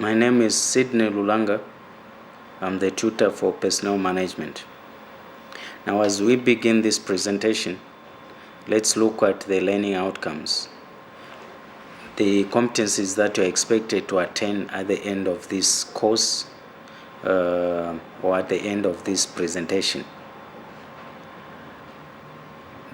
My name is Sydney Lulanga. I'm the tutor for personnel management. Now, as we begin this presentation, let's look at the learning outcomes, the competencies that you're expected to attain at the end of this course or at the end of this presentation.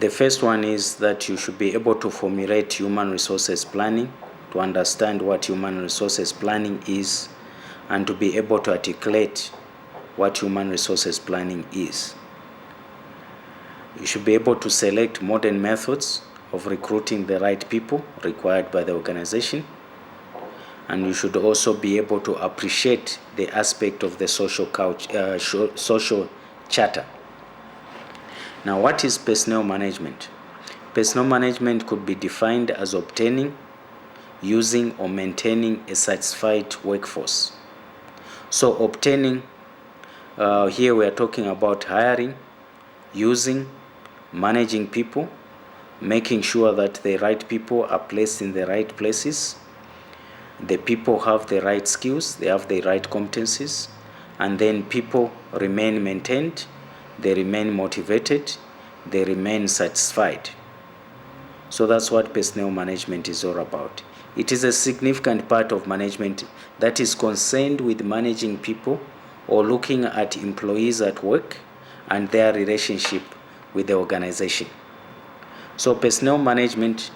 The first one is that you should be able to formulate human resources planning, to understand what human resources planning is, and to be able to articulate what human resources planning is. You should be able to select modern methods of recruiting the right people required by the organization. And you should also be able to appreciate the aspect of the social charter. Now, what is personnel management? Personnel management could be defined as obtaining, using, or maintaining a satisfied workforce. So obtaining, here we are talking about hiring, using, managing people, making sure that the right people are placed in the right places, the people have the right skills, they have the right competencies, and then people remain maintained, they remain motivated, they remain satisfied. So that's what personnel management is all about. It is a significant part of management that is concerned with managing people or looking at employees at work and their relationship with the organization. So personnel management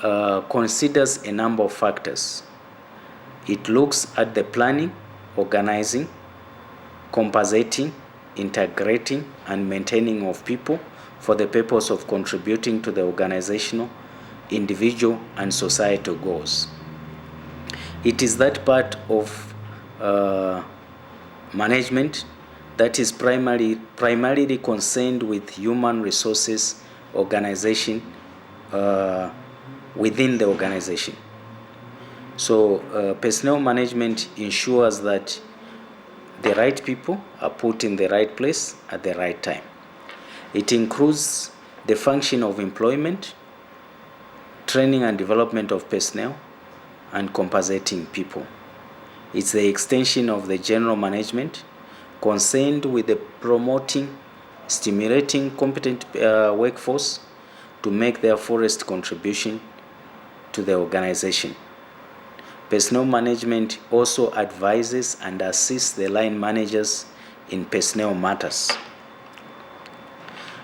considers a number of factors. It looks at the planning, organizing, compensating, integrating, and maintaining of people for the purpose of contributing to the organizational, individual, and societal goals. It is that part of management that is primarily concerned with human resources organization within the organization. So personnel management ensures that the right people are put in the right place at the right time. It includes the function of employment, training and development of personnel, and compensating people. It's the extension of the general management concerned with the promoting, stimulating competent workforce to make their fullest contribution to the organization. Personnel management also advises and assists the line managers in personnel matters.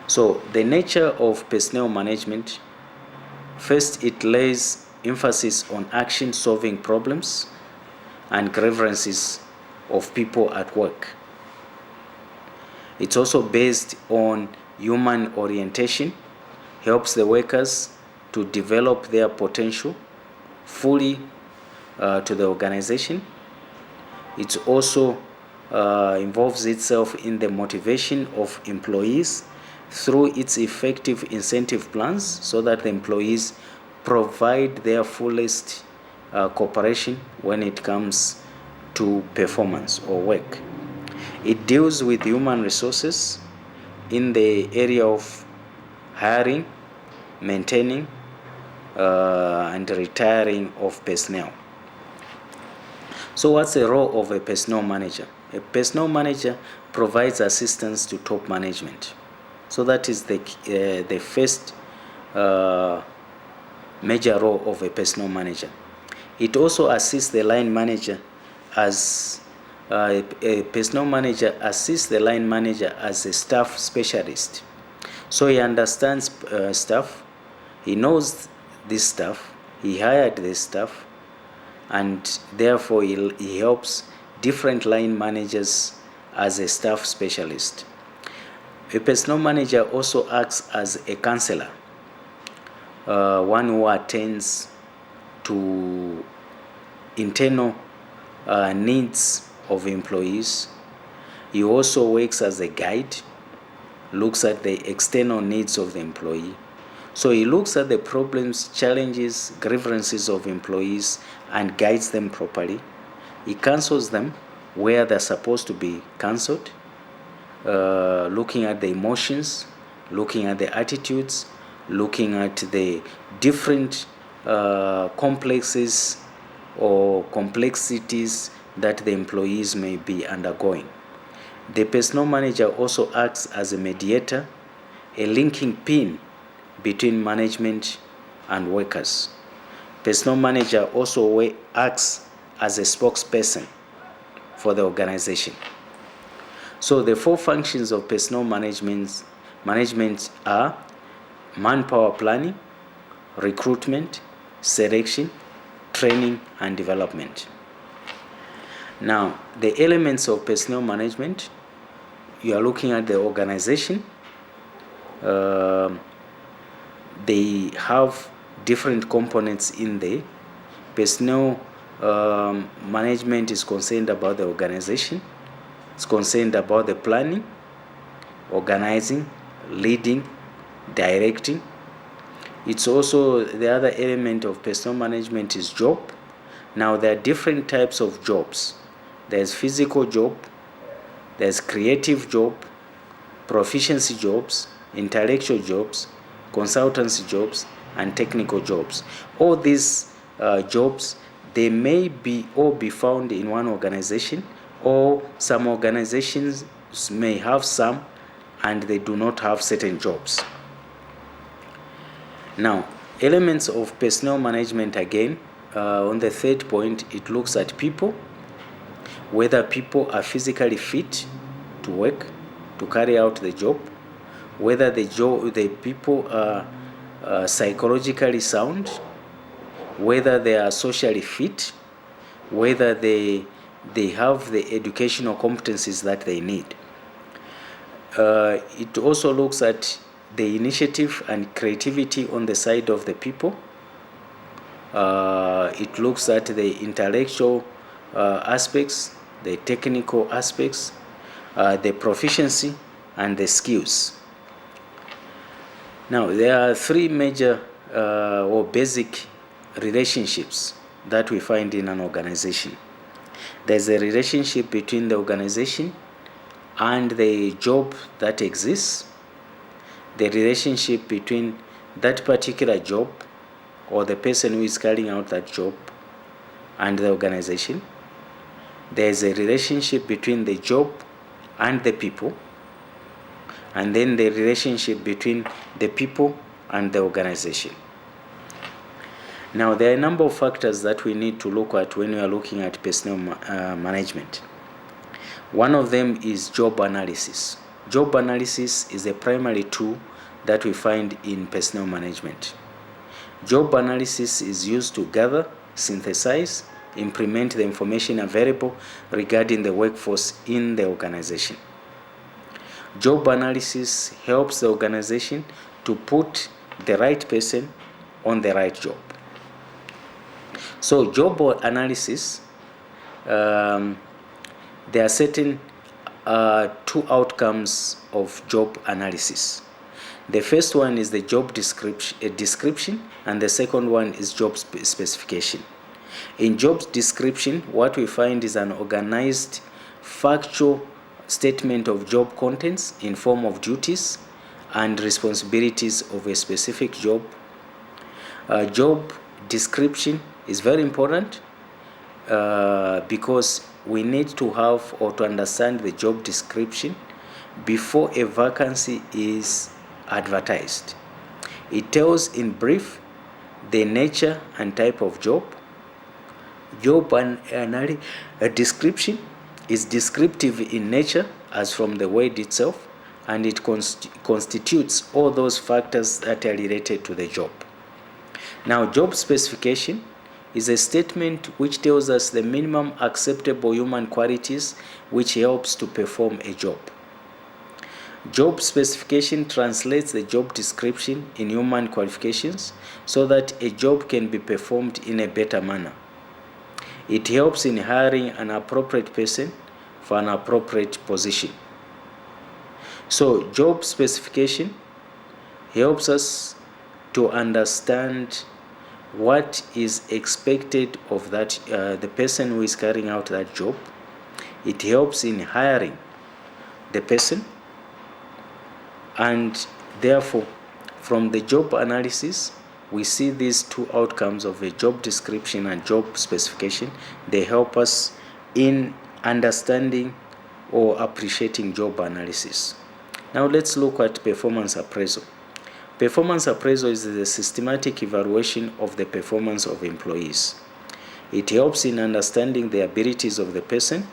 So the nature of personnel management, first, it lays emphasis on action solving problems and grievances of people at work. It's also based on human orientation, helps the workers to develop their potential fully to the organization. It also involves itself in the motivation of employees through its effective incentive plans so that the employees provide their fullest cooperation when it comes to performance or work. It deals with human resources in the area of hiring, maintaining, and retiring of personnel. So what's the role of a personnel manager? A personnel manager provides assistance to top management. So that is the first major role of a personnel manager. It also assists the line manager as a personnel manager assists the line manager as a staff specialist. So he understands staff, he knows this staff, he hired this staff, and therefore he helps different line managers as a staff specialist. A personnel manager also acts as a counselor, one who attends to internal needs of employees. He also works as a guide, looks at the external needs of the employee. So he looks at the problems, challenges, grievances of employees and guides them properly. He counsels them where they're supposed to be counseled, looking at the emotions, looking at the attitudes, looking at the different complexes or complexities that the employees may be undergoing. The personnel manager also acts as a mediator, a linking pin between management and workers. Personnel manager also acts as a spokesperson for the organization. So the four functions of personnel management are manpower planning, recruitment, selection, training, and development. Now, the elements of personnel management, you are looking at the organization. They have different components in there. Personnel management is concerned about the organization. It's concerned about the planning, organizing, leading, directing. It's also the other element of personnel management is job. Now there are different types of jobs. There's physical job, there's creative job, proficiency jobs, intellectual jobs, consultancy jobs, and technical jobs. All these jobs, they may all be found in one organization, or some organizations may have some and they do not have certain jobs. Now, elements of personnel management again, on the third point, it looks at people, whether people are physically fit to work, to carry out the job, whether the people are psychologically sound, whether they are socially fit, whether they have the educational competencies that they need. It also looks at the initiative and creativity on the side of the people. It looks at the intellectual aspects, the technical aspects, the proficiency, and the skills. Now, there are three major or basic relationships that we find in an organization. There's a relationship between the organization and the job that exists, the relationship between that particular job or the person who is carrying out that job and the organization. There's a relationship between the job and the people, and then the relationship between the people and the organization. Now, there are a number of factors that we need to look at when we are looking at personnel management. One of them is job analysis. Job analysis is a primary tool that we find in personnel management. Job analysis is used to gather, synthesize, implement the information available regarding the workforce in the organization. Job analysis helps the organization to put the right person on the right job. So job analysis, there are certain two outcomes of job analysis. The first one is the job description, and the second one is job specification. In job description, what we find is an organized, factual statement of job contents in form of duties and responsibilities of a specific job. Job description is very important because we need to have or to understand the job description before a vacancy is advertised. It tells in brief the nature and type of job. Job description is descriptive in nature as from the word itself, and it constitutes all those factors that are related to the job. Now, job specification is a statement which tells us the minimum acceptable human qualities which helps to perform a job. Job specification translates the job description in human qualifications so that a job can be performed in a better manner. It helps in hiring an appropriate person for an appropriate position. So job specification helps us to understand what is expected of that the person who is carrying out that job. It helps in hiring the person, and therefore from the job analysis we see these two outcomes of a job description and job specification. They help us in understanding or appreciating job analysis. Now let's look at performance appraisal. Performance appraisal is the systematic evaluation of the performance of employees. It helps in understanding the abilities of the person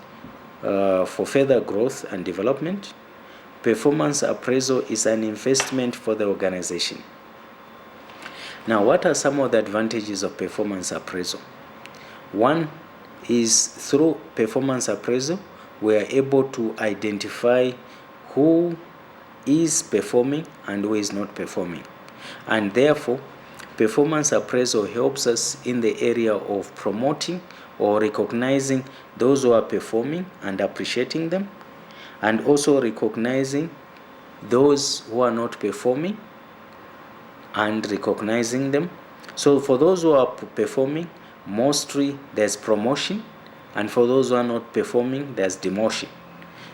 for further growth and development. Performance appraisal is an investment for the organization. Now, what are some of the advantages of performance appraisal? One is through performance appraisal, we are able to identify who is performing and who is not performing. And therefore, performance appraisal helps us in the area of promoting or recognizing those who are performing and appreciating them, and also recognizing those who are not performing and recognizing them. So for those who are performing, mostly there's promotion, and for those who are not performing, there's demotion.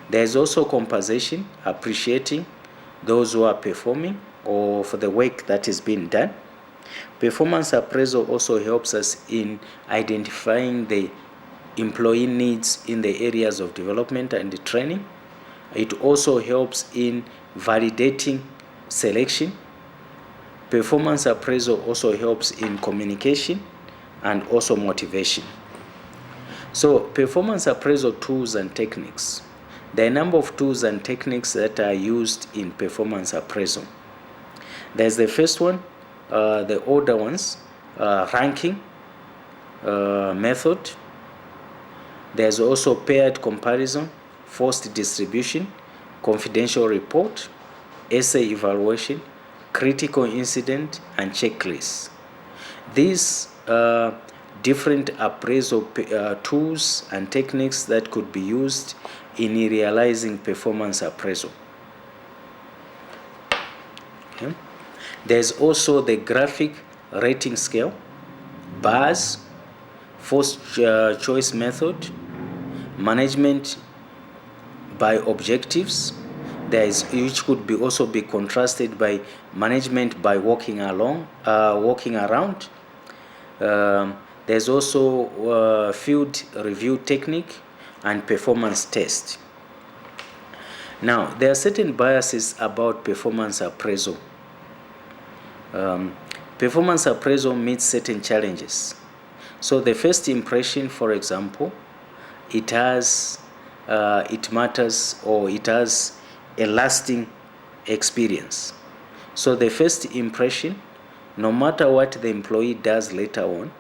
There's also compensation, appreciating those who are performing or for the work that is being done. Performance appraisal also helps us in identifying the employee needs in the areas of development and the training. It also helps in validating selection. Performance appraisal also helps in communication and also motivation. So performance appraisal tools and techniques. There are a number of tools and techniques that are used in performance appraisal. There's the first one, the older ones, ranking method. There's also paired comparison, forced distribution, confidential report, essay evaluation, critical incident, and checklists. These different appraisal tools and techniques that could be used in realizing performance appraisal. Okay. There's also the graphic rating scale, bars, forced choice method, management by objectives. There is, which could be also be contrasted by management by walking around. There's also field review technique and performance test. Now, there are certain biases about performance appraisal. Performance appraisal meets certain challenges. So the first impression, for example, it matters, or it has a lasting experience. So the first impression, no matter what the employee does later on,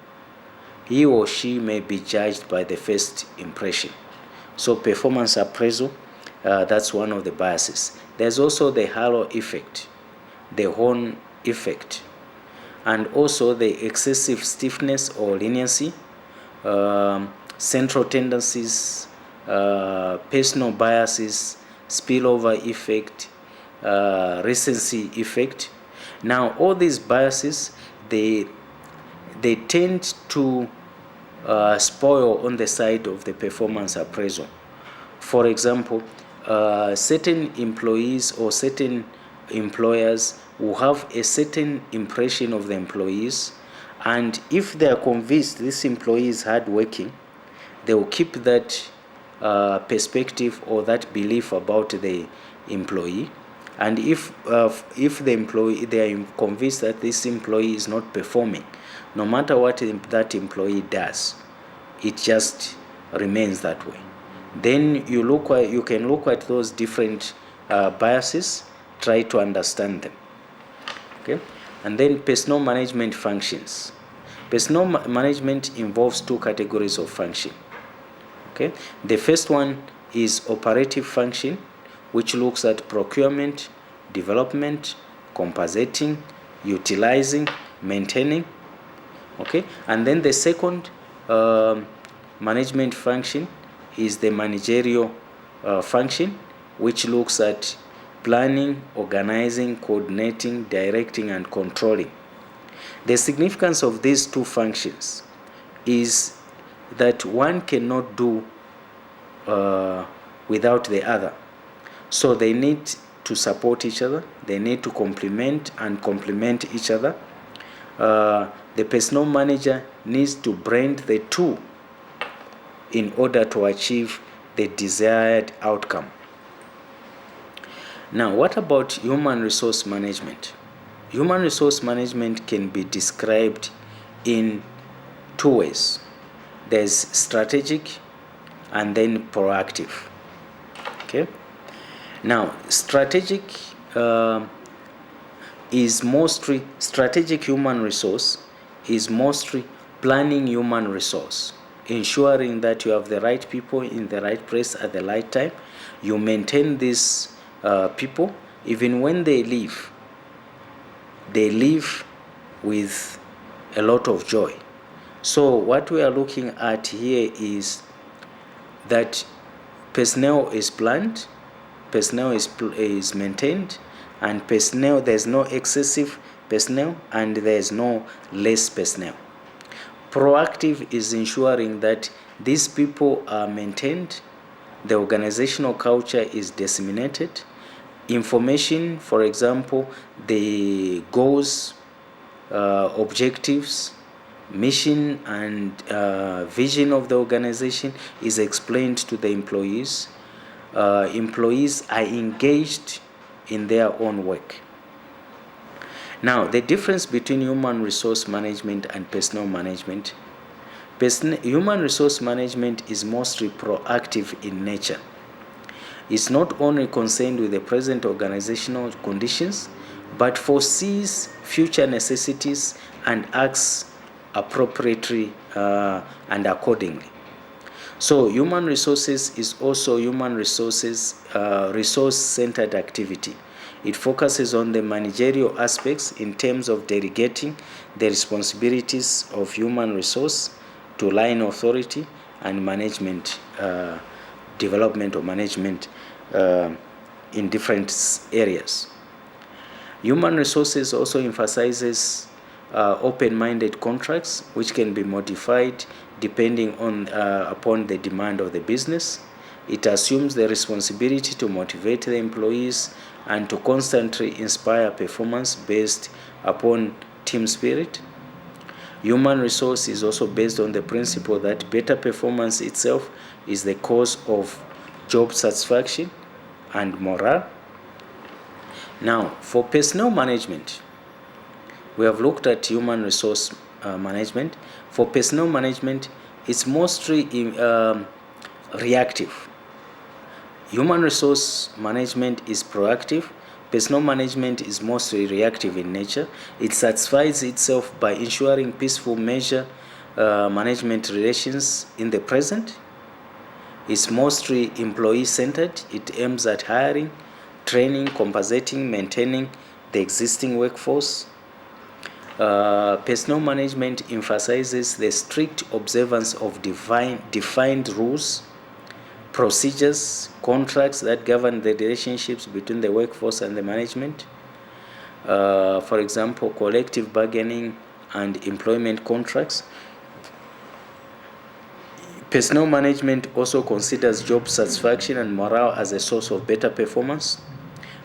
he or she may be judged by the first impression. So performance appraisal, that's one of the biases. There's also the halo effect, the horn effect, and also the excessive stiffness or leniency, central tendencies, personal biases, spillover effect, recency effect. Now, all these biases, they tend to spoil on the side of the performance appraisal. For example, certain employees or certain employers will have a certain impression of the employees, and if they are convinced this employee is hardworking, they will keep that perspective or that belief about the employee. And if the employee, they are convinced that this employee is not performing, no matter what that employee does, it just remains that way. Then you can look at those different biases, try to understand them. Okay, and then personnel management functions. Personnel management involves two categories of function. Okay, the first one is operative function, which looks at procurement, development, compensating, utilizing, maintaining. Okay, and then the second management function is the managerial function, which looks at planning, organizing, coordinating, directing, and controlling. The significance of these two functions is that one cannot do without the other. So they need to support each other, they need to complement each other. the personnel manager needs to blend the two in order to achieve the desired outcome. Now, what about human resource management? Human resource management can be described in two ways. There's strategic and then proactive. Okay. Now, strategic human resource is mostly planning human resource, ensuring that you have the right people in the right place at the right time. You maintain these people. Even when they leave with a lot of joy. So what we are looking at here is that personnel is planned, personnel is maintained, and personnel, there's no excessive personnel and there's no less personnel. Proactive is ensuring that these people are maintained, the organizational culture is disseminated, information, for example, the goals, objectives, mission and vision of the organization is explained to the employees. Employees are engaged in their own work. Now, the difference between human resource management and personnel management. Human resource management is mostly proactive in nature. It's not only concerned with the present organizational conditions, but foresees future necessities and acts appropriately and accordingly. So human resources is also resource-centered activity. It focuses on the managerial aspects in terms of delegating the responsibilities of human resource to line authority and management development or management in different areas. Human resources also emphasizes open-minded contracts, which can be modified depending on upon the demand of the business. It assumes the responsibility to motivate the employees and to constantly inspire performance based upon team spirit. Human resource is also based on the principle that better performance itself is the cause of job satisfaction and morale. Now, for personnel management, we have looked at human resource management. For personnel management, it's mostly reactive. Human resource management is proactive. Personnel management is mostly reactive in nature. It satisfies itself by ensuring peaceful management relations in the present. It's mostly employee-centered. It aims at hiring, training, compensating, maintaining the existing workforce. Personnel management emphasizes the strict observance of defined rules, procedures, contracts that govern the relationships between the workforce and the management. For example, collective bargaining and employment contracts. Personnel management also considers job satisfaction and morale as a source of better performance.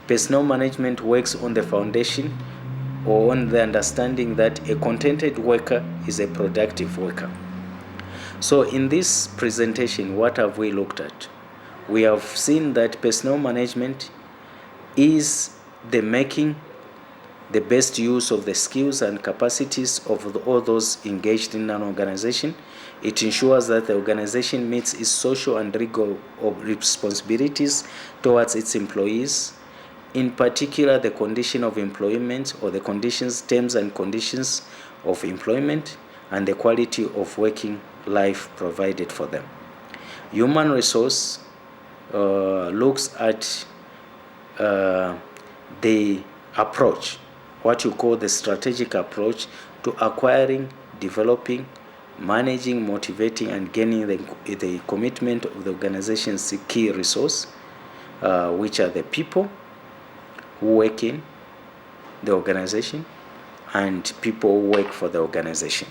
Personnel management works on the foundation or on the understanding that a contented worker is a productive worker. So in this presentation, what have we looked at? We have seen that personnel management is making the best use of the skills and capacities of all those engaged in an organization. It ensures that the organization meets its social and legal responsibilities towards its employees, in particular the condition of employment or the conditions, terms and conditions of employment, and the quality of working life provided for them. Human resource looks at the approach, what you call the strategic approach to acquiring, developing, managing, motivating, and gaining the commitment of the organization's key resource, which are the people who work in the organization and people who work for the organization.